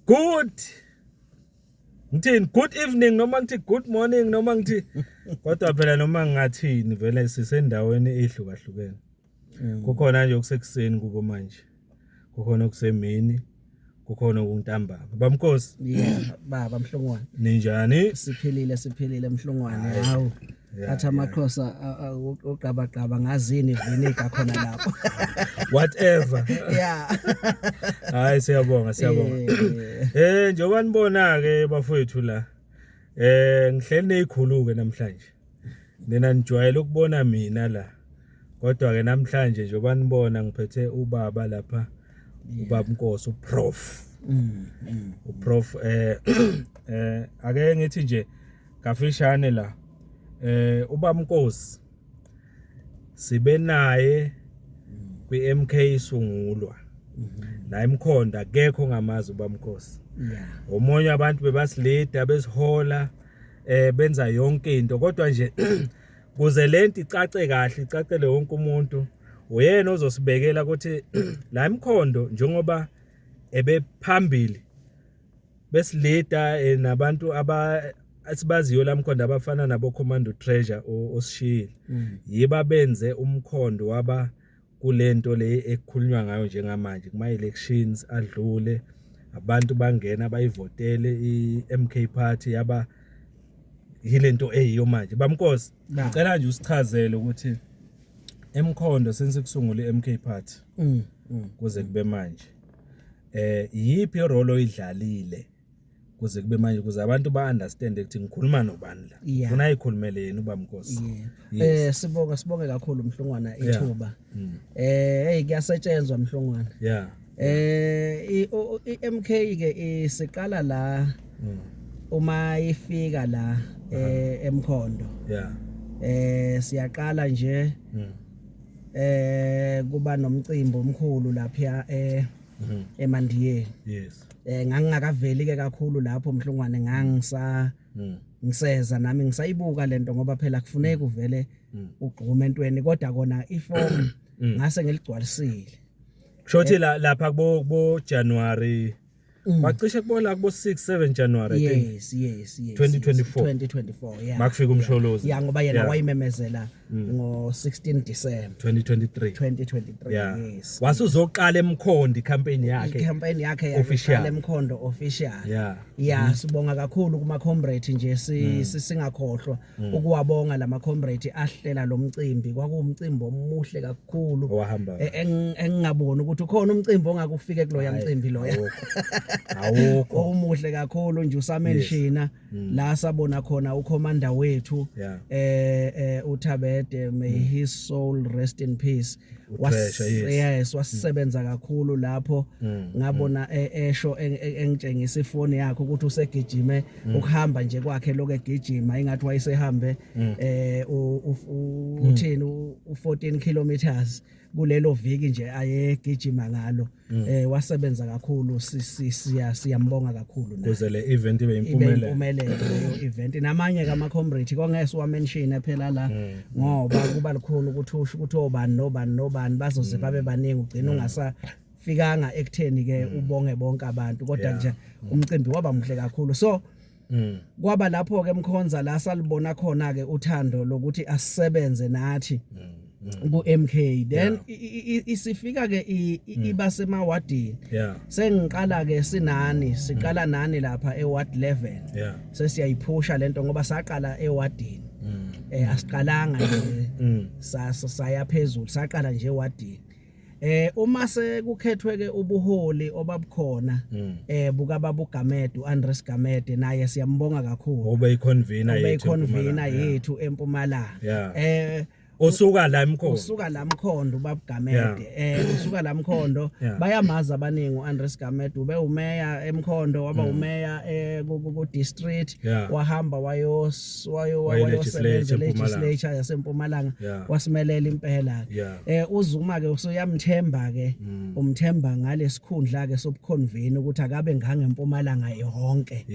good ngithini good evening noma ngithi good morning noma ngithi kodwa phela noma ngingathini vele sisendaweni ehlukahlukene kukhona nje okusekuseni kubo manje kukhona okusemini kukhona okuntambama bamkhosi baba Mhlongwane ninjani siphilile Mhlongwane hawu athi amakhosa ogqabagqaba ngazini vinegar khona lapho whatever hayi siyabonga njengoba nibona ke bafowethu la ngihleli nezikhuluke namhlanje nina nijwayele ukubona mina la kodwa ke namhlanje njengoba nibona ngiphethe ubaba lapha ubaba Nkosi uprof uprof ake ngithi nje kafishane la ubaba Nkosi sibe naye kwi-MK Sungulwa la eMkhonda akekho ngamazi ubaba Nkosi omunye abantu bebasilida besihola benza yonke into kodwa nje kuze lento icace kahle icacele wonke umuntu uyena ozosibekela ukuthi la eMkhondo njengoba ebephambili besilida nabantu asibaziyo la eMkhondo abafana nabo Commando Treasure osishile yiba benze uMkhondo waba kulento le ekukhulunywa ngayo njengamanje kuma elections adlule abantu bangena bayivotele iMK party yaba yilento eyiyo manje bamkhosi ngicela nje usichazele ukuthi eMkhondo sensikusungula iMK party kuze kube manje yipi role oyidlalile kuze kube manje kuze abantu ba understand ukuthi ngikhuluma nobani la ufuna ayikhulumele yena ubaba Nkosi sibonge kakhulu Mhlongwana ithuba hey kuyasetshenzwa Mhlongwana iMK ke isiqala la uma ifika la eMkhondo siyaqala nje kuba nomcimbi omkhulu lapha eMandiyeni ngangingakaveli ke kakhulu lapho Mhlongwane ngiseza nami ngisayibuka lento ngoba phela kufuneka uvele ugqume entweni kodwa kona iform ngase ngiligcwalisile shothi lapha kubo January bacishe kubola kubo 6-7 January yes 2024 makufika umsholozi ngoba yena wayimemezela ngo16 December 2023 yes wasuzoqala eMkhondo campaign yakhe official eMkhondo official sibonga kakhulu kuma comrade nje singakhohlwa ukuwabonga lama comrade ahlela lo mcimbi kwakuwumcimbi omuhle kakhulu engingaboni ukuthi ukhona umcimbi ongakufike kuloya mcimbi loya awukho umuhle kakhulu nje usamenshina la sabona khona ucommander wethu uThabede may his soul rest in peace wasisebenza kakhulu lapho ngabona esho engitshengisa ifoni yakhe ukuthi usegijime ukuhamba nje kwakhe lokho egijima ingathi wayesehambe uthini u14 kilometers kulelo viki nje ayegijima ngalo wasebenza kakhulu siyambonga kakhulu naye kuze le event ibe impumelelo leyo event namanye kama comrade kongese wa mention phela la ngoba kuba likhulu ukuthi usho ukuthi obani bazoze babe baningi ugcina ungasafikanga ekutheni ke ubonge bonke abantu kodwa nje umcimbi waba muhle kakhulu so kwaba lapho ke emkhonza la salibona khona ke uthando lokuthi asisebenze nathi ku-MK then isifika ke iba semawadini sengiqala ke siqala nani lapha eward 11 sesiyayiphusha lento ngoba saqala ewadini asiqalanga nje saya phezulu saqala nje ewadini uma sekukhethwe ke ubuholi obabukhona buka baba uGamede uAndres Gamede naye siyambonga kakhulu obeyiconvener yethu eMpumalanga usuka la eMkhondo baba Gamede usuka la eMkhondo bayamaza abaningi uAndres Gamede ube umeya eMkhondo waba umeya ku district wahamba wayosebenza legislature yaseMpumalanga wasimelela impela uZuma ke usuyamthemba ke umthemba ngalesikhundla ke sobuconvener ukuthi akabe ngangeMpumalanga yonke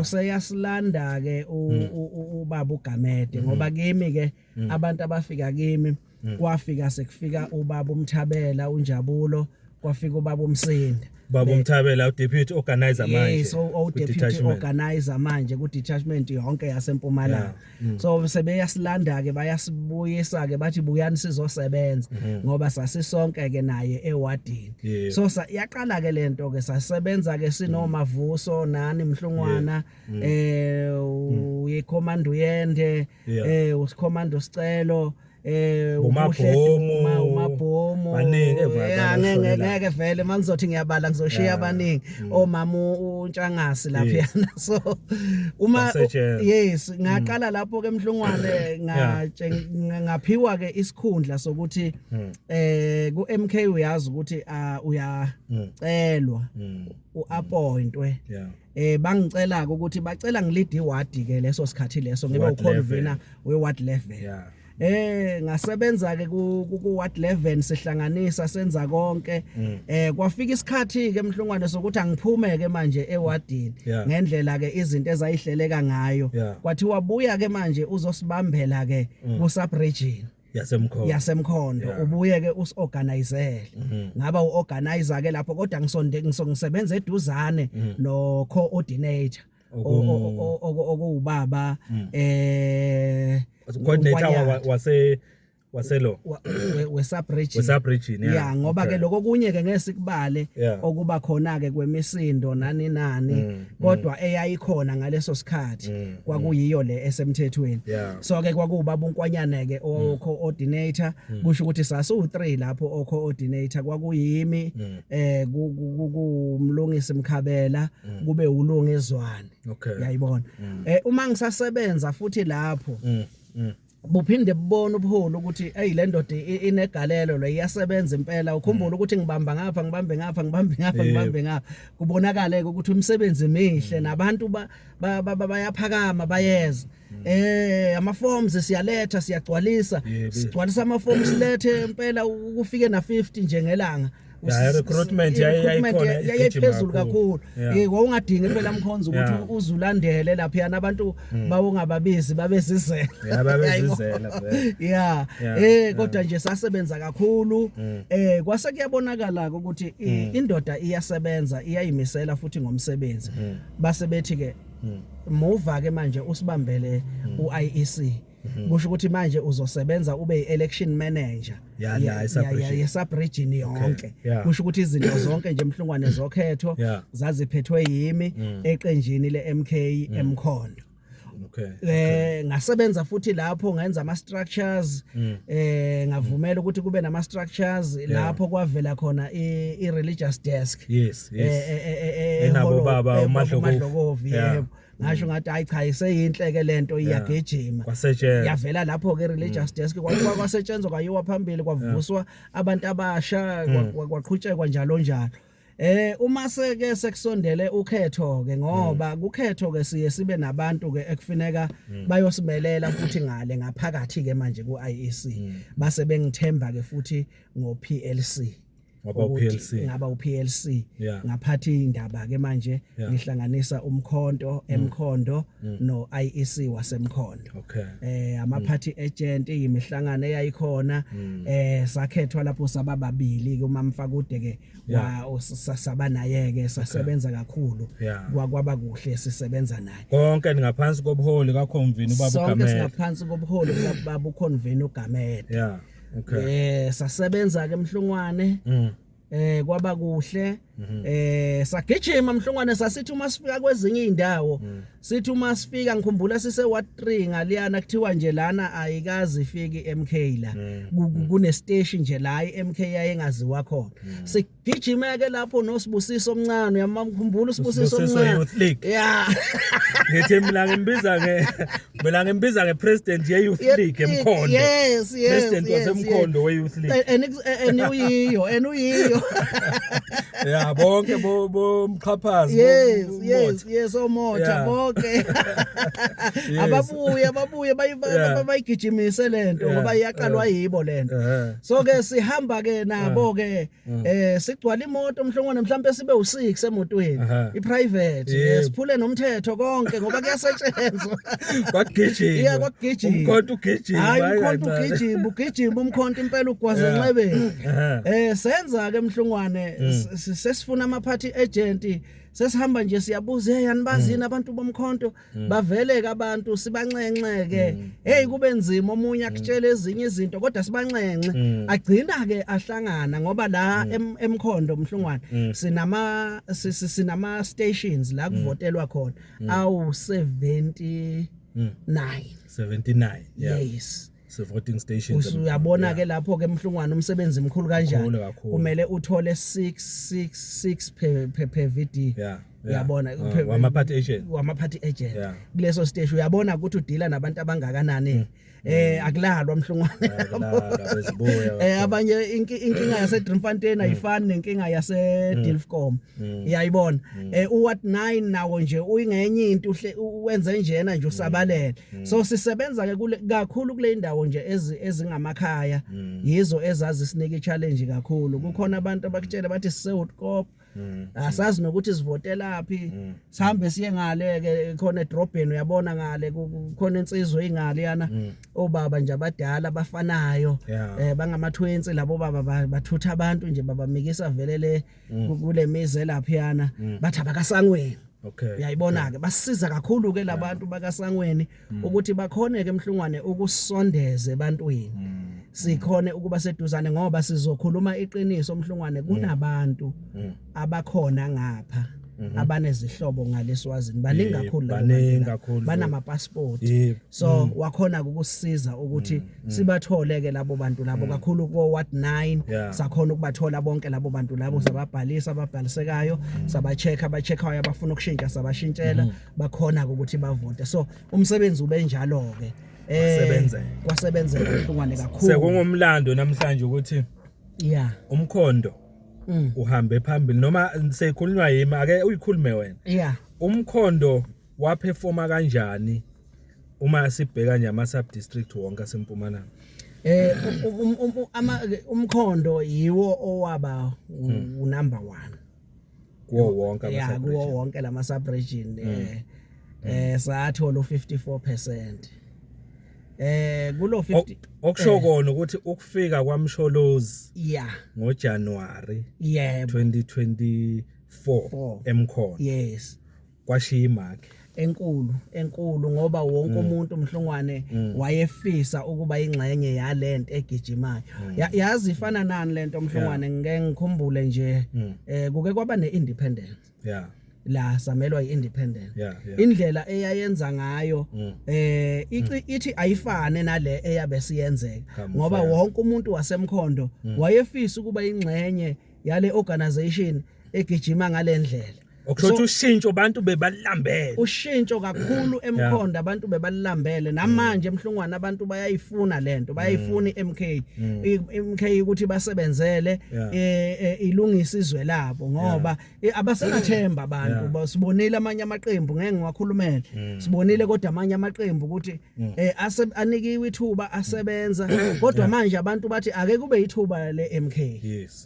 useyasilanda ke ubaba uGamede ngoba kimi ke abantu abafika kimi kwafika sekufika ubaba uMthabela uNjabulo kwafika ubaba uMsinda Baba uMthabela uDeputy Organizer manje. Yes, Deputy Organizer manje ku detachment yonke yaseMpumalanga. So sebeyasilanda ke bayasibuyisa ke bathi buyani sizosebenza ngoba sasisonke ke naye ewadini. So yaqala ke lento ke sasebenza ke sinoMavuso nani Mhlungwana uyicommando yende usicommando Sicelo umabhomo ngeke vele mangizothi ngiyabala ngizoshiya abaningi omama uNtshangasi lapha so uma yes ngaqala lapho ke Mhlungwane ngaphiwa ke isikhundla sokuthi ku MK uyazi ukuthi uyacelwa uappointwe bangicela ukuthi bacela ngilide iward ke leso sikhathi leso ngibe uconvener we-ward level ngasebenza ke ku ward 11 sihlanganisa senza konke kwafika isikhathi ke Mhlungwane sokuthi angiphume ke manje ewardini ngendlela ke izinto ezayihleleka ngayo kwathi wabuya ke manje uzosibambela ke ku sub region yasemkhondo ubuye ke usorganizele ngaba uorganizer ke lapho kodwa ngisebenza eduzane no coordinator okubaba coordinator waselo we-sub-region ngoba ke lokho kunye ke ngesikubale okuba khona ke kwemisindo nani kodwa eyayikhona ngaleso sikhathi kwakuyiyo le esemthethweni so ke kwakubaba uNkwanyane ke o-coordinator kusho ukuthi sasu3 lapho o-coordinator kwakuyimi kumlungisi Mkhabela kube ulungezwane yayibona uma ngisasebenza futhi lapho buphinde bubona ubuholo ukuthi le ndoda inegalelo lo iyasebenza impela ukhumbula ukuthi ngibamba ngapha ngibambe ngapha kubonakala ukuthi umsebenzi mihle nabantu bayaphakama bayeza ama forms siyaletha siyagcwalisa sigcwalisa ama forms lethe impela ukufike na 50 nje ngelanga recruitment yayiphezulu kakhulu wawungadingi phela Mkhonzo ukuthi uzulandele lapha nabantu bawungababizi babezizela kodwa nje sasebenza kakhulu kwase kuyabonakala ukuthi indoda iyasebenza iyayimisela futhi ngomsebenzi base bethi ke mova ke manje usibambele uIEC kusho ukuthi manje uzosebenza ube election manager ye-sub region yonke kusho ukuthi izinto zonke nje Mhlungwane zokhetho zaziphethwe yimi eqenjini leMK eMkhondo ngasebenza futhi lapho ngenza ama structures ngavumela ukuthi kube nama structures lapho kwavela khona i-religious desk enabo baba uMadlokovi ngasho ngathi hayi cha iseyinhle ke lento iyagejima yavela lapho ke religious desk kwasetshenzwa kwayiwa phambili kwavuswa abantu abasha kwaqhutshekwa njalo uma seke sekusondele ukhetho ke ngoba kukhetho ke siye sibe nabantu ke ekufineka bayosimelela futhi ngale ngaphakathi ke manje ku IEC base bengithemba ke futhi ngo PLC ngaba uPLC ngaphathi indaba ke manje ngihlanganisa umkhonto eMkhondo no IEC waseMkhondo ama party agent imihlangano eyayikhona sakhethwa lapho sabababili ke uMamfakude ke sasaba naye ke sasebenza kakhulu kwaba kuhle sisebenza naye konke ngaphansi kobuholi kaKhomvini ubaba uGamede sonke ngaphansi kobuholi baba uKhomvini uGamede sasebenza ke Mhlungwane kwaba kuhle sagijima Mhlungwane sasithi uma sifika kwezinye indawo sithi uma sifika ngikhumbula sise ward 3 ngaliyana kuthiwa nje lana ayikazi ifiki MK la kune station nje la iMK yayengaziwa khona sigijima ke lapho noSibusiso omncane uyamkhumbula uSibusiso omncane ngithi mina ngimbiza ngepresident ye youth league eMkhondo president waseMkhondo we youth league enuyiyo bonke bomqhaphazi yes omotha bonke ababuye bayigijimise lento ngoba iyaqalwa yibo lento so ke sihamba ke nabo ke sigcwala imoto Mhlungwane mhlambe sibe u6 emotweni iprivate siphule nomthetho konke ngoba kuyasetshenzwa kwagijima kwagijima umkhonto ugijima hayi umkhonto ugijima umkhonto impela ugwaze enxebeni senza ke Mhlungwane sesifuna ama party agent sesihamba nje siyabuza yanibazini abantu bomkhonto baveleke abantu sibancenceke hey kube nzima omunye akutshela ezinye izinto kodwa sibancence agcina ke ahlangana ngoba la emkhondo mhlungwane sinama stations la kuvotelwa khona awu 79 yes so voting stations uyabona ke lapho ke mhlungwane umsebenzi mkhulu kanjani kumele uthole 666 per video uyabona wama party agent kuleso stage uyabona ukuthi udila nabantu abangakanani akulalwa mhlungwane abanye inkinga yase Drumfontein ayifani nenkinga yase Dilfcom uyayibona uwat 9 nawo nje uyingenye into uwenze njena nje usabalele so sisebenza ke kakhulu kule indawo nje ezingamakhaya yizo ezazi sinike challenge kakhulu kukhona abantu abakutshela bathi sisewutkop asazi nokuthi sivotela laphi sihambe siye ngale ke khona edrobheni uyabona ngale kukhona insizwe ingale yana obaba nje abadala abafanayo bangama 20 labo baba bathutha abantu nje babamikisa velele kule mize lapha yana bathi abakasangweni uyayibona ke basisiza kakhulu ke labantu bakasangweni ukuthi bakhoneke emhlungwane ukusondeze ebantwini sikhone ukuba seduzane ngoba sizokhuluma iqiniso omhlungwane kunabantu abakhona ngapha abanezihlobo ngaleswazini baningi kakhulu banama passport so wakhona ukusisiza ukuthi sibathole ke labo bantu labo kakhulu ko ward 9 sakhona ukubathola bonke labo bantu labo sababhalisa ababhalisekayo abacheckayo abafuna ukushintsha sabashintshela bakhona ukuthi bavote so umsebenzi ube njalo ke kwasebenzeka mhlungwane kakhulu sekungumlando namhlanje ukuthi umkhondo uhambe phambili noma sekhulunywa yimi ake uyikhulume wena umkhondo waperforma kanjani uma sibheka nje ama sub district wonke asempumalanga umkhondo yiwo owaba number 1 kuwo wonke lama sub region sathola 54% kulo 50 okusho kona ukuthi ukufika kwaMsholozi ngoJanuary 2024 emkhona kwashiya imakhe enkulu ngoba wonke umuntu mhlungwane wayefisa ukuba ingxenye yalento egijimayo yazi ifana nani lento mhlungwane ngeke ngikhumbule nje kuke kwaba neindependence la samelwa iindependent indlela eyayenza ngayo ithi ayifane nale eyabe siyenzeka ngoba wonke umuntu wasemkhondo wayefisa ukuba ingxenye yale organization egijima ngalendlela okusho ushintsho abantu bebalambele ushintsho kakhulu emkhondo abantu bebalambele namanje emhlungwane abantu bayayifuna lento bayayifuna MK ukuthi basebenzele ilungisa izwe labo ngoba abasenathemba abantu basibonile amanye amaqembu ngeke ngiwakhulumele sibonile kodwa amanye amaqembu ukuthi anikiwe ithuba asebenza kodwa manje abantu bathi ake kube ithuba le MK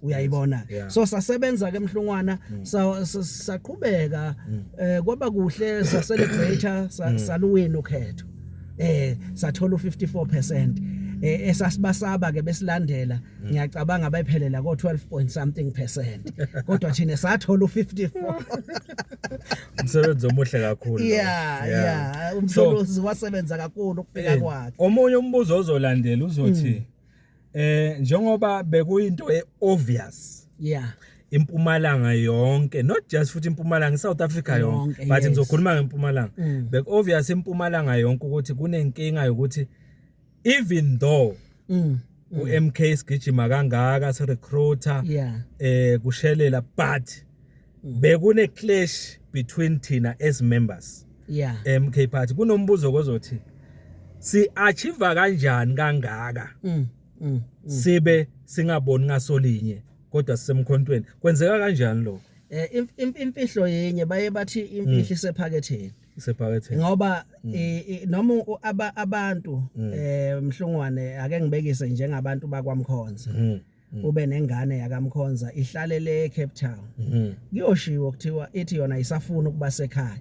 uyayibona so sasebenza ke emhlungwana qhubeka kwaba kuhle sa celebrate saluwena ukhetho sathola u54% esasibasaba ke besilandela ngiyacabanga bayiphelela ko 12.something% kodwa thina sathola u54 umsebenzi omuhle kakhulu umsolozi wasebenza kakhulu ukufika kwakhe omunye umbuzo ozolandela uzothi njengoba bekuyinto eobvious impumalanga yonke not just futhi impumalanga South Africa yonke but ngizokhuluma ngempumalanga bek obvious impumalanga yonke ukuthi kunenkinga yokuthi even though uMK sigijima kangaka se recruiter kushelela but bekune clash between thina as members MK party kunombuzo kozothi si achieve kanjani kangaka sibe singaboni ngasolinye kodwa sisemkhontweni kwenzeka kanjani lo imfihlo yenye baye bathi imfihlo isephaketheni ngoba noma abantu mhlungwane ake ngibekise njengabantu bakwamkhonza ube nengane yakamkhonza ihlalele eCape Town kuyoshiwo kuthiwa ithi yona isafuna ukuba sekhaya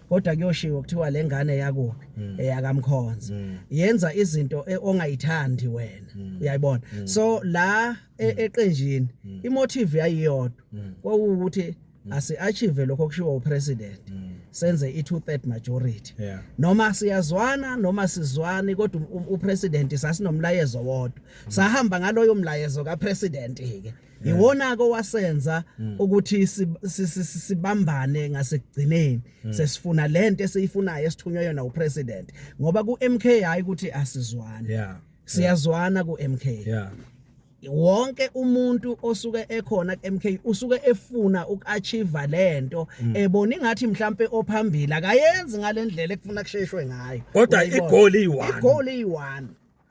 kodwa kuyoshiwo kuthiwa lengane yakuphi eyakamkhonza yenza izinto ongayithandi wena uyayibona so la eqenjini imotive yayiyodwa kwawukuthi asi-achieve lokho kushiwo upresident senze i-2/3 majority noma siyazwana noma sizwani kodwa upresident sasinomlayezo wodwa sahamba ngaloyo mlayezo kapresident ke iwona ko wasenza ukuthi sibambane ngasekugcineni sesifuna lento esiyifunayo esithunywa yona upresident ngoba ku-MK hayi ukuthi asizwane siyazwana ku-MK wonke umuntu osuke ekhona ku-MK usuke efuna uku-achieve lento ebona ingathi mhlambe ophambili akayenzi ngalendlela ekufuna kusheshwe ngayo kodwa igoal iyi-1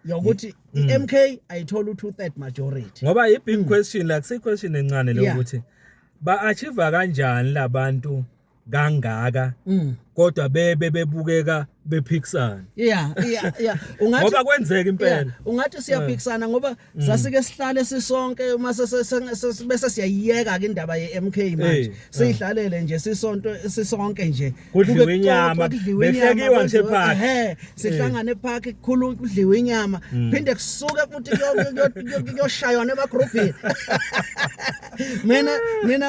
yokuthi i-MK ayithola u-2/3 majority ngoba i-big question la kusi question encane lokuthi ba-achieve kanjani labantu kangaka kodwa bebukeka bephikisana ungathi ngoba kwenzeka impela ungathi siyaphikisana ngoba sasike sihlale sisonke mase bese siyayiyeka ke indaba ye-MK manje sihlalele nje sisonke nje kudliwe inyama behlekiwa nje park sihlangane epark kukhulu kudliwe inyama phinde kusuke futhi kuyoshaywa nemagroupini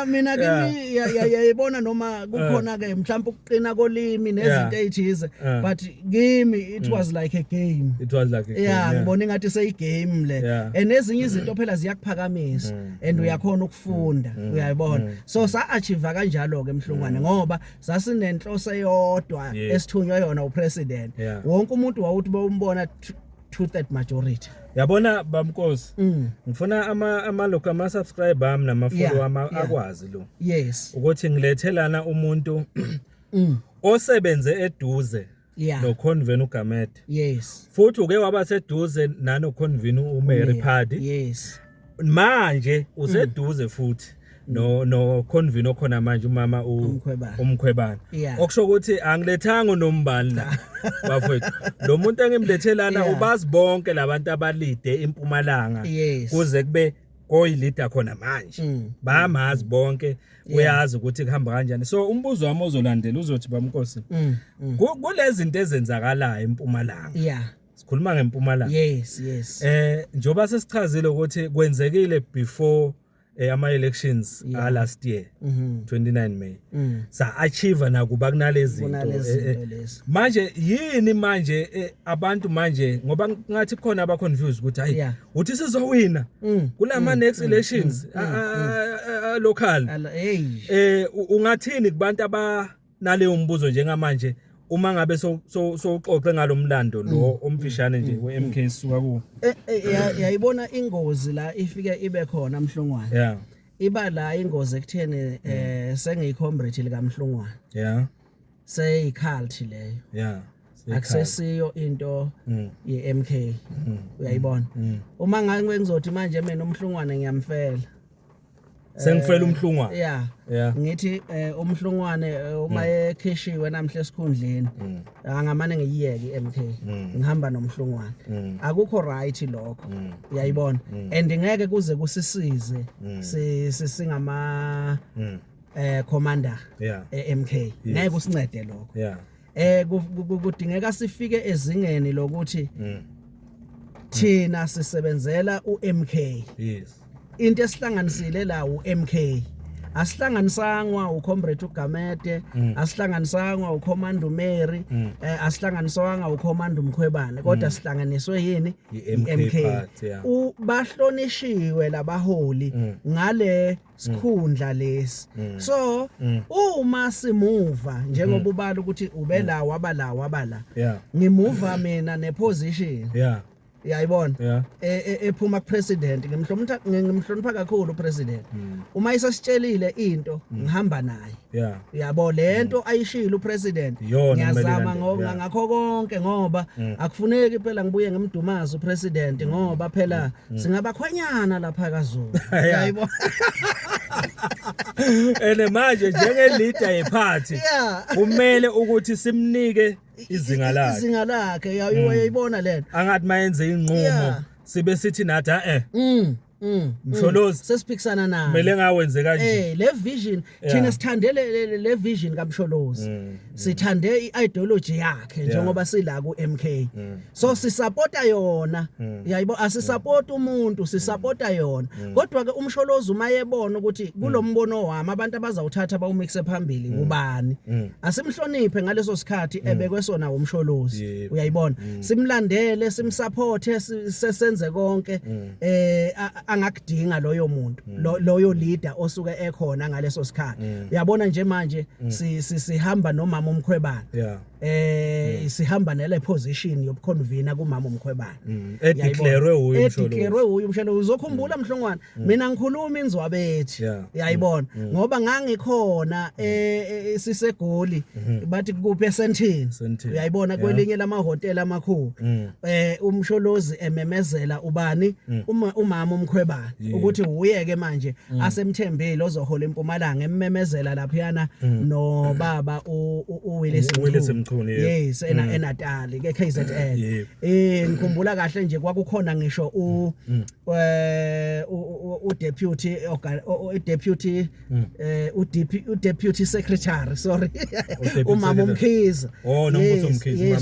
mina ke yayibona noma kukhona ke mhlawumbe ukuqina kolimi nezinto ezithize but kimi it was like a game ngibona ngathi seyigame le and ezinye izinto phela ziyakuphakamisa and uyakhona ukufunda uyayibona so sa-achieve kanjalo ke Mhlungwane ngoba sasinenhloso eyodwa esithunywa yona upresident wonke umuntu wawuthi bombona 2/3 majority yabona bamkosi ngifuna amaloko ama-subscriber ami nama-follower akwazi lo ukuthi ngilethelana umuntu osebenze eduze noConvene uGamede futhi uke waba seduze nanoConvene uMary Phadi manje useduze futhi no Convene okhona manje umama umkhwebana okusho ukuthi angilethanga nombani la bafowethu lo muntu engimlethelana ubazi bonke labantu abalide impumalanga kuze kube koyilida khona manje bamazi bonke uyazi ukuthi kuhamba kanjani so umbuzo wami ozolandela uzothi bamkosi kulezi zinto ezenzakalayo empumalanga sikhuluma ngempumalanga njoba sesichazile ukuthi kwenzekile before ama-elections last year 29 May sa-achieve nakuba kunalezi zinto manje yini manje abantu manje ngoba ngathi khona aba-confused ukuthi hayi uthi sizowina kulama next elections local ungathini kubantu abanaleyo mbuzo njengamanje uma ngabe soxoxe ngalomlando lo omfishane nje we-MK suka ku yayibona ingozi la ifike ibe khona Mhlungwane iba la ingozi ekutheni sengiyicomrade lika Mhlungwane seyicult leyo akusesiyo into ye-MK uyayibona uma ngabe ngizothi manje mina uMhlungwane ngiyamfela sengifela uMhlungwane ngithi uMhlungwane uma ekhishiwe namhla esikhundleni angamane ngiyiyeke iMK ngihamba noMhlungwane akukho right lokho uyayibona and ngeke kuze kusisize singama commander eMK ngeke usincede lokho kudingeka sifike ezingeni lokuthi thina sisebenzela uMK into esihlanganisile la uMK asihlanganisangwa uComrade uGamede asihlanganisangwa uCommando Mary asihlanganiswanga uCommando Mkhwebane kodwa sihlanganiswe yini iMK bahlonishiwe labaholi ngale sikhundla lesi so uma simuva njengoba ubala ukuthi ubela wabala ngimuva mina neposition yayibona ephuma kupresident ngimhlonipha kakhulu upresident uma isasitshelile into ngihamba naye yabo lento ayishilo upresident ngiyazama ngakho konke ngoba akufuneki phela ngibuye ngimdumaza upresident ngoba phela singabakhwanyana lapha kaZulu yayibona ene manje njenge leader yeparty kumele ukuthi simnike izinga lakhe yayibona lento angathi mayenze inqumo sibe sithi nathi Msholozi sesiphikisana nayo kumele ngawenze kanje le vision thina sithandele le vision kaMsholozi sithande iideology yakhe njengoba sila ku MK so sisupporta yona yayibo asisupport umuntu sisupporta yona kodwa ke uMsholozi umayebona ukuthi kulombono wami abantu abazawuthatha bawumixe phambili ubani asimhloniphe ngaleso sikhathi ebekwe sona uMsholozi uyayibona simlandele simsupporte sesenze konke angakudinga loyo muntu loyo leader osuke ekhona ngaleso sikhathi uyabona nje manje sihamba nomama uMkhwebane sihamba nele position yobuconvener kumama uMkhwebane edeclare uyu Msholozi uzokhumbula mhlongwana mina ngikhuluma inzwabethi uyayibona ngoba ngangikhona sisegoli bathi kuphi esentini uyayibona kwelinye lamahotel amakhulu uMsholozi ememezela ubani umama uMkhwebane ukuthi uyeke manje asemthembile ozohola eMpumalanga emmemezela laphiyana no baba uWillis Mchunu yes eNatal ke KZN ngikhumbula kahle nje kwakukhona ngisho deputy secretary sorry umama uMkhize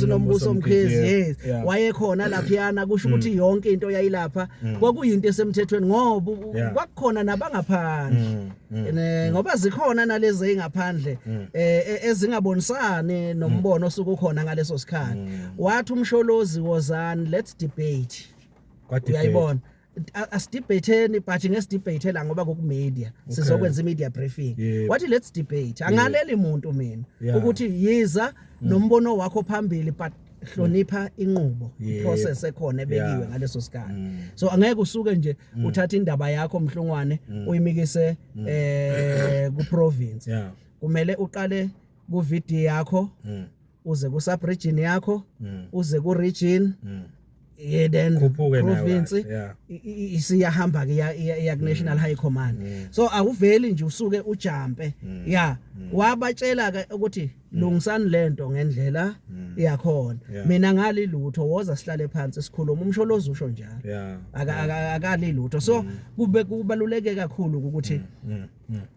nombuso uMkhize yes wayekhona laphiyana kusho ukuthi yonke into yayilapha kwakuyinto esemthethweni ngoba kwakukhona nabangaphandle ngoba zikhona nalezi ezingaphandle ezingabonisani nombono osukukhona ngaleso sikhathi wathi uMsholozi wozani let's debate uyayibona asidebate but ngesidebate la ngoba kokumedia sizokwenza imedia briefing wathi let's debate angaleli umuntu mina ukuthi yiza nombono wakho phambili but hlonipha inqubo process ekhona ebekiwe ngaleso sikhathi so angeke usuke nje uthatha indaba yakho mhlongwane uyimikise ku province kumele uqale ku video yakho uze ku sub region yakho uze ku region then province isiyahamba ke ya national high command so awuveli nje usuke ujumpe wabatshela ke ukuthi lungisani lento ngendlela yakhona mina ngali lutho woza sihlale phansi sikhuluma uMsholozi usho njalo akali lutho so kubaluleke kakhulu ukuthi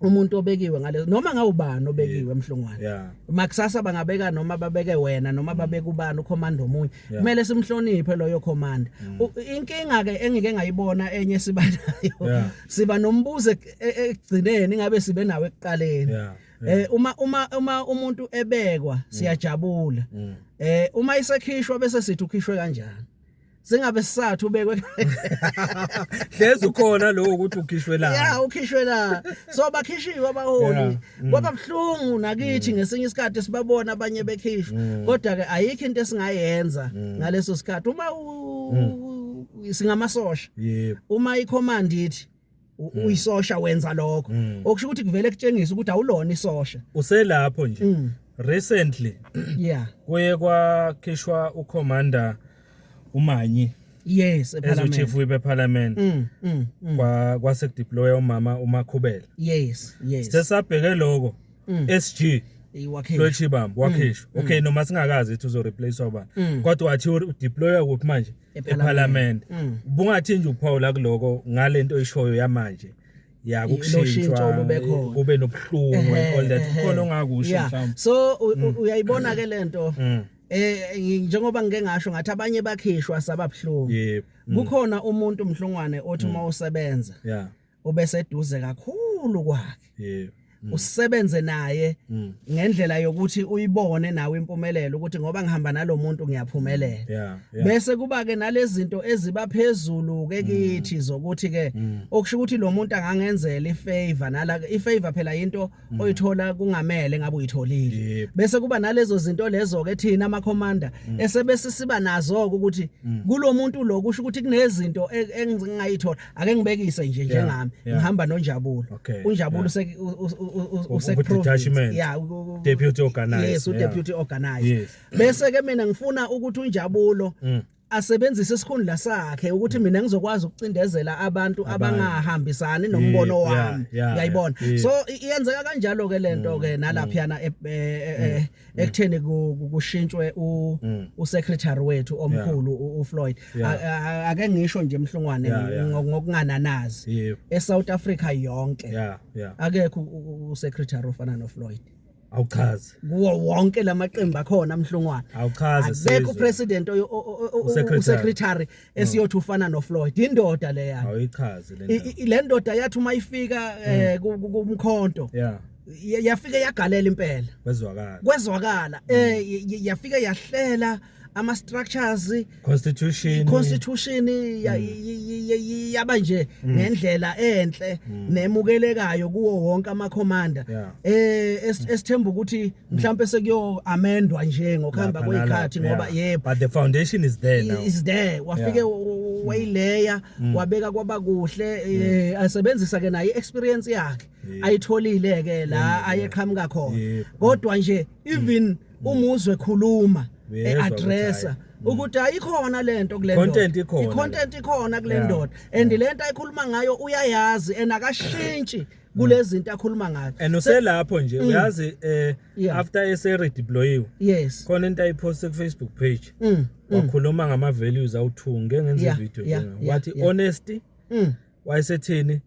umuntu obekiwe ngale noma ngawubani obekiwe emhlongwane makusasa bangabeka noma babeke wena noma babeka ubani ucommand omunye kumele simhloniphe loyo command inkinga ke engike ngayibona enye siba nayo siba nombuzo egcineni ngabe sibe nawe ekuqaleni uma umuntu ebekwa siyajabula uma isekhishwa bese sithi ukhishwe kanjani singabe sisathu ubekwe hlezi ukhona lo ukuthi ukhishwe la ukhishwe la so bakhishiwe abaholi kwaba bhlungu nakithi ngesinye isikhathi sibabona abanye bekhishwa kodwa ke ayikho into esingayenza ngaleso sikhathi uma singamasosha uma icommand ithi uyisosha wenza lokho okusho ukuthi kuvele kutshengisa ukuthi awulona isosha uselapho nje recently kuye kwakhishwa ucommander uManyi yes eParliament chief whip eParliament kwase deploy umama uMakhubela yes sesabheke lokho SG Lwechibamba wakhishwa okay noma singakazi ukuthi uzo replace obani kodwa wathi udeploy kuphi manje eParliament bungathi nje uPaul kuloko ngalento oyishoyo yamanje yakushintshwa kube nobhlungu all that khona ongakusho mhlawumbe so uyayibona ke lento njengoba ngeke ngasho ngathi abanye bakhishwa sababhlungu kukhona umuntu mhlongwane othi uma usebenza ube seduze kakhulu kwakhe usebenze naye ngendlela yokuthi uyibone nawe impumelelo ukuthi ngoba ngihamba nalomuntu ngiyaphumelela bese kuba ke nalezi zinto eziba phezulu ke kithi zokuthi ke okusho ukuthi lo muntu angangenzela ifavor nala ifavor phela into oyithola kungamele ngabe uyitholile bese kuba nalezo zinto lezo ke thina ama commander esebese siba nazo ukuthi kulomuntu lo kusho ukuthi kunezinto engingayithola ake ngibekise nje njengami ngihamba noNjabulo uNjabulo detachment deputy organizer yes deputy organizer bese ke mina ngifuna ukuthi uNjabulo asebenzise isikhundla sakhe ukuthi mina ngizokwazi ukucindezela abantu abangahambisani nombono wami uyayibona so iyenzeka kanjalo ke lento ke nalapha yana ekutheni kushintshwe u-secretary wethu omkhulu uFloyd ake ngisho nje emhlungwane ngokungananazi eSouth Africa yonke akekho u-secretary ofana noFloyd awuchazi kuwo wonke lamaqembu akhona amhlungwane awuchazi akekho president u-secretary esiyothi ufana noFloyd indoda le yana ayichazi le ndoda yathi uma ifika kumkhonto yafika yagalela impela kwezwakala yafika yahlela ama structures constitution yaba nje ngendlela enhle nemukelekayo kuwo wonke ama commander esithemba ukuthi mhlawumbe sekuyo amendwa nje ngokuhamba kwezikhathi ngoba yebo but the foundation is there now wafike wayileya wabeka kwaba kuhle asebenzisa ke naye experience yakhe ayitholile ke la ayeqhamuka khona kodwa nje even umuzwe khuluma addressa ukuthi ayikhona lento kule ndoda i-content ikhona kule ndoda and lento ayikhuluma ngayo uyayazi enakashintshi kulezi zinto akhuluma ngayo and uselapho nje uyazi after redeployiwe khona into ayiposte ku Facebook page wakhuluma ngama values awu2 ngeke ngenze video wathi honesty wayesethini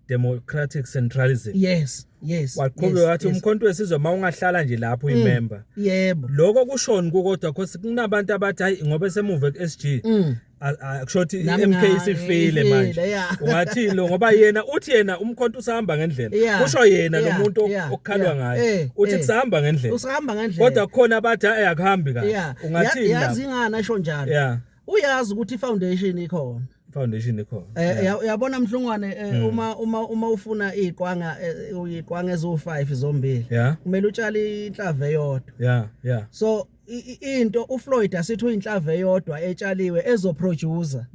democratic centralism yes waqhubeka wathi umkhonto wesizwe mawungahlala nje lapho uyimember yebo lokho kushoni kodwa because kunabantu abathi hayi ngoba semuve ku-SG akushothi MK sifile manje ungathini lo ngoba yena uthi yena umkhonto usahamba ngendlela kusho yena lo muntu okukhalwa ngaye uthi kusahamba ngendlela kodwa khona abathi akuhambi kahle ungathini yazi ingana asho njalo uyazi ukuthi i-foundation ikhona yabona mhlungwane uma ufuna iqwanga ezo5 zombili kumele utshale inhlava eyodwa so into uFloyd asithi uyinhlava eyodwa etshaliwe ezoproducer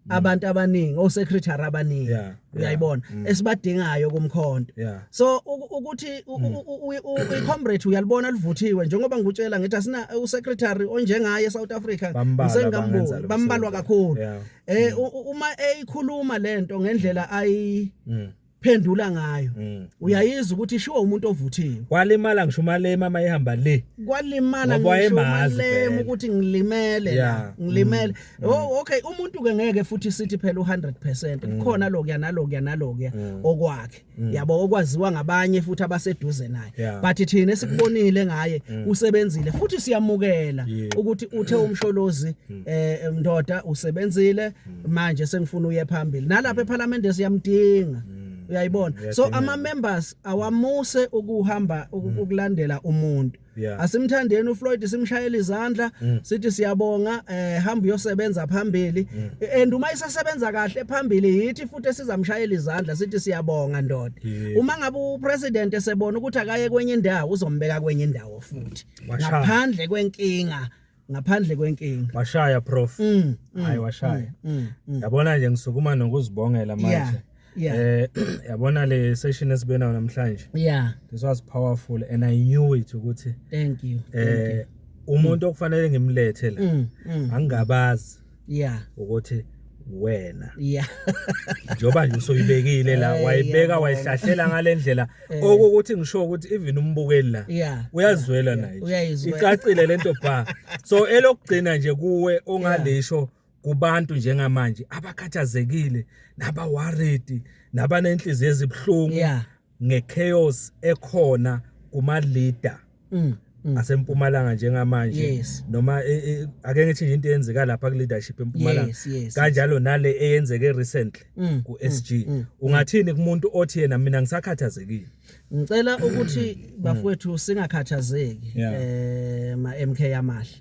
abantu abaningi osecretary abaningi uyayibona esibadingayo kumkhonto so ukuthi ucomrade uyalibona livuthiwe njengoba ngikutshela ngithi asina usecretary onjengaye eSouth Africa ngisengambuza bambalwa kakhulu uma eyikhuluma lento ngendlela ayi phendula ngayo uyayizwa ukuthi ishiwo umuntu ovuthiwe kwalimala ngisho malema mayihamba le kwalimala ngisho malema ukuthi ngilimele la ngilimele okay umuntu ke ngeke futhi sithi phela u100% kukhona lokuya nalokuya okwakhe yabo okwaziwa ngabanye futhi abaseduze naye but thina esikubonile ngaye usebenzile futhi siyamukela ukuthi uthe umsholozi ndoda usebenzile manje sengifuna uye phambili nalapha eParliament siyamdinga uyayibona so ama members awamuse ukuhamba ukulandela umuntu asimthandeni uFloyd simshayela izandla sithi siyabonga hamba uyosebenza phambili and uma isasebenza kahle phambili yithi futhi esizamshayela izandla sithi siyabonga ndoda uma ngabe upresident esebona ukuthi akaye kwenye indawo uzombeka kwenye indawo futhi ngaphandle kwenkinga washaya prof hayi washaya yabona nje ngisukuma nokuzibongela manje yabona le session esibena namhlanje this was powerful and I knew it ukuthi thank you umuntu okufanele ngimlethe la angabazi ukuthi wena njoba nje usoyibekile la wayibeka wayihlahlela ngalendlela okuthi ngisho ukuthi even umbukeli la uyazwela naye icacile lento bha so elokugcina nje kuwe ongalisho kubantu njengamanje abakhathazekile naba worried nabanenhliziyo ezibhlungu ngechaos ekhona kuma leader asempumalanga njengamanje noma ake ngithi nje into eyenzeka lapha ku leadership empumalanga kanjalo nale eyenzeke recently ku SG ungathini kumuntu othi yena mina ngisakhathazekile ngicela ukuthi bafowethu singakhathazeki ma MK amahle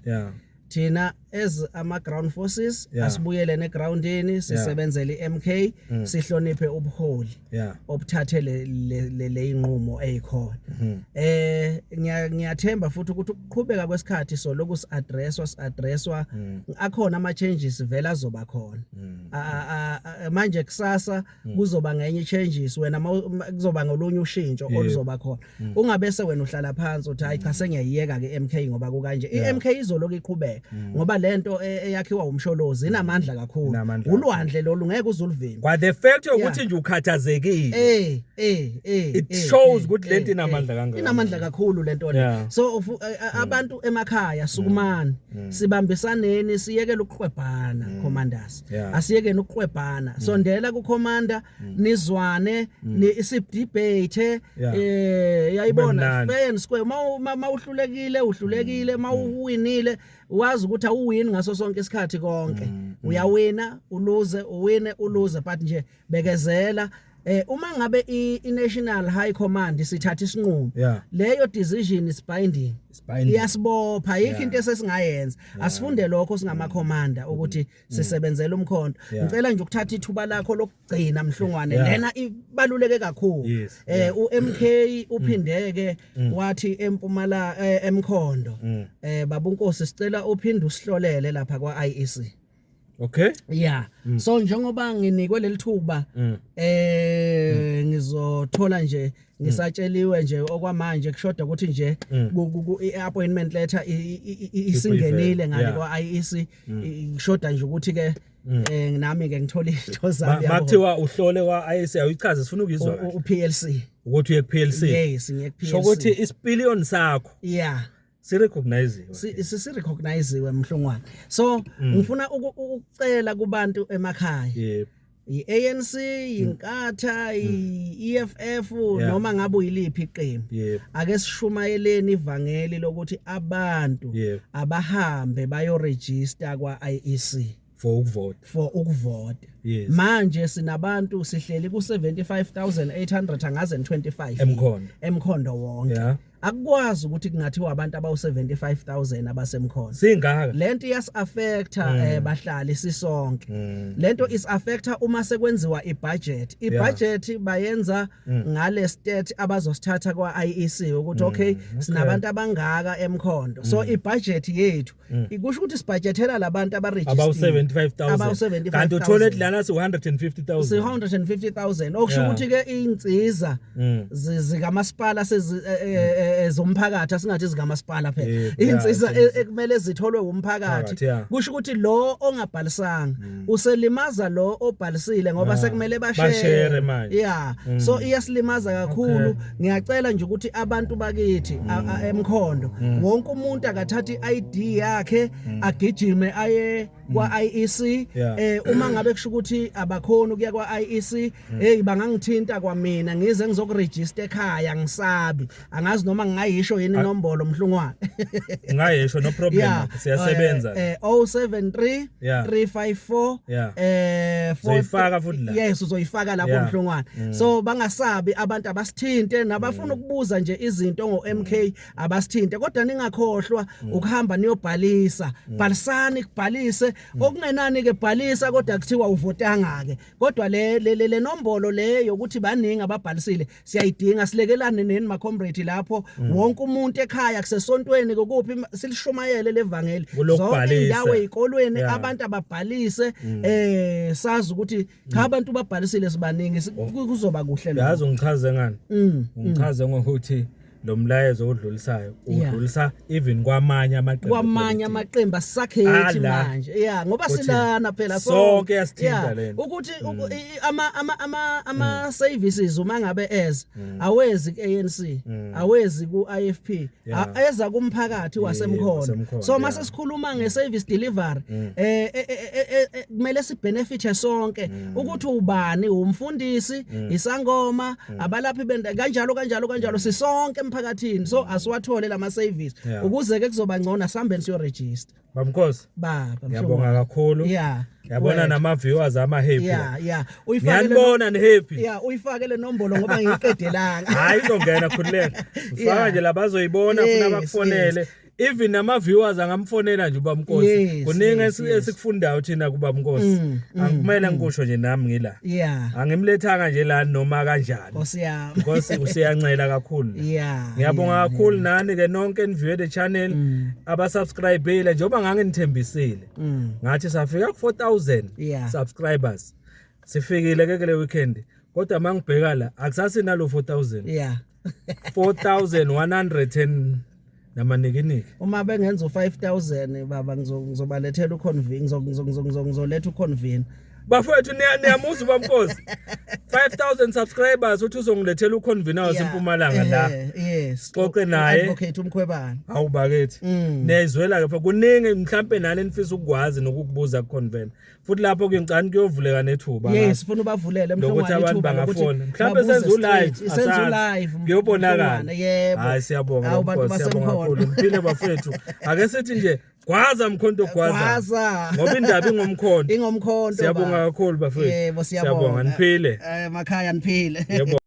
thina as ama ground forces asibuyele negroundini sisebenzele iMK sihloniphe ubuholi obuthathele le inqumo eyikhona ngiyathemba futhi ukuthi ukuqhubeka kwesikhathi so lokhu si-addresswa akhona ama changes vela azoba khona manje kusasa kuzoba ngenye changes wena kuzoba ngolunye ushintsho oluzoba khona ungabe se wena uhlala phansi uthi hayi cha sengiyayiyeka ke MK ngoba kukanje iMK izoloku iqhubeka ngoba lento eyakhiwa umsholozi inamandla kakhulu ulwandle lo lungeke uzulivimba kwa the fact ukuthi nje ukhathazekile it shows ukuthi lento inamandla kangaka inamandla kakhulu lento le so abantu emakhaya sukumani sibambisaneni siyekela ukuqwebhana commanders asiyekeni ukuqwebhana sondela ku commander nizwane isibdebate yayibona fair and square uhlulekile mawuwinile wazi ukuthi awuwini ngaso sonke isikhathi konke uyawina uluze uwine uluze but nje bekezela uma ngabe i-National High Command sithatha isinqumo leyo decision is binding iyasibopha yikho into esesingayenza asifunde lokho singama commander ukuthi sisebenzele umkhondo ngicela nje ukuthatha ithuba lakho lokugcina Mhlungwane lena ibaluleke kakhulu uMK uphindeke wathi eMpumala eMkhondo babunkosi sicela uphinde usihlolele lapha kwa IEC. Okay. Yeah. So njengoba nginikwe lelithuba ngizothola nje ngisatsheliwe nje okwamanje kushoda ukuthi nje i-appointment letter isingenile ngale kwa IEC kushoda nje ukuthi ke nami ke ngithola into zami yabo. Makuthiwa uhlole kwa IEC ayichaze sifuna ukuzwa uPLC. Ukuthi uye kuPLC. Yes, ngiye kuPLC. So ukuthi isipillion sakho. Yeah. Sirecognize Mhlungwane. So ngifuna ukucela kubantu emakhaya. I-ANC, inkatha, i-EFF noma ngabe uyiliphi iqembu. Ake sishumayeleni ivangeli lokuthi abantu abahambe bayo register kwa IEC. For ukuvota. Manje sinabantu sihleli ku 75,825 emkhondo wonke. Akukwazi ukuthi kungathiwa abantu abawu 75,000 abasemkhondo. Singaka. Lento iyas affecta bahlali sisonke. Lento is affecta uma sekwenziwa ibudget. Ibudget bayenza ngale state abazosithatha kwa IEC ukuthi okay sinabantu abangaka emkhondo. So ibudget yethu ikusho ukuthi sibudgetela labantu abaregister about 75,000. Kanti uthola lana si 150,000. Si 150,000 okusho ukuthi ke insizwa zikamasipala zomphakathi asingathi zikamasipala phela insizwa ekumele zitholwe umphakathi kusho ukuthi lo ongabhalisanga uselimaza lo obhalisile ngoba sekumele bashare manje so iyasilimaza kakhulu ngiyacela nje ukuthi abantu bakithi emkhondo wonke umuntu akathatha iID yakhe agijime aye kwa IEC uma ngabe kusho ukuthi abakhona ukuya kwa IEC bangangithinta kwamina ngize ngizokuregister ekhaya ngisabi angazi noma ngayisho yini inombolo Mhlungwane ngayisho no problem siyasebenza 073 354 zoyifaka futhi la yes uzoyifaka lapho Mhlungwane so bangasabi abantu abasithinte nabafuna ukubuza nje izinto ngoMK abasithinte kodwa ningakhohlwa ukuhamba niyobhalisa bhalisani kubhalise okungenani ke bhalisa kodwa kuthiwa uvotanga ke kodwa le nombolo leyo ukuthi baningi ababhalisile siyayidinga silekelane neni ma comrade lapho wonke umuntu ekhaya kusesontweni kokuphi silishumayele levangeli zonke indawo ezikolweni abantu ababhalise sazi ukuthi cha abantu babhalisile sibaningi kuzoba kuhle lo yazi ngichaze ngani ngichaze ngokuthi lo mlayezo odlulisayo udlulisa even kwamanye amaqembu asakhethi manje ngoba silana phela sonke yasithinta lento ukuthi ama services uma ngabe awezi ku-ANC awezi ku-IFP eza kumphakathi wasemkhondo so mase sikhuluma nge-service delivery kumele sibenefite sonke ukuthi ubani umfundisi isangoma abalaphi kanjalo sisonke emphakathini so asiwathole lama service ukuze ke kuzoba ngcono sambe siyo register bamkhosi ngiyabonga kakhulu yabona nama viewers ama happy uyifakele ne happy uyifake le nombolo ngoba ngiyiqedelanga hayi izongena khululeka ufaka nje labazoyibona funa bakufonele even nama viewers angamfonela nje ubamkhosi kuningi esikufundayo thina kubamkhosi angimele ngikusho nje nami ngila angimlethanga nje la noma kanjani Nkosi usiyancela kakhulu ngiyabonga kakhulu nani ke nonke eniview the channel abasubscribeile njengoba ngangithembisile ngathi safika ku 4,000 subscribers sifikile ke le weekend kodwa mangibheka la akusasi nalo 4,000 4,100 namanikiniki. Uma bengenza u5000 baba ngizobalethela uconvene ngizoletha uconvene. Bafowethu niyamuza bamkhosi. 5000 subscribers uthi uzongilethela uconvene eMpumalanga la. Yes. Xoxe naye. Advocate uMkhwebane. Awubakethi. Niyayizwela ke kuningi mhlambe nani enifisa ukukwazi nokukubuza kuconvene. Futhi lapho kuyingcani kuyovuleka nethuba. Yes, sifuna ubavulele mhlawumbe abantu bangafona. Mhlambe senze ulive. Kuyobonakala. Yebo. Hayi siyabonga kakhulu. Mphile bafowethu. Ake sithi nje gwaza mkhonto gwaza. Ngoba indaba ingomkhonto. Ingomkhonto. Siyabonga kakhulu bafowethu. Yebo siyabonga. Niphile. Emakhaya niphile. Yebo.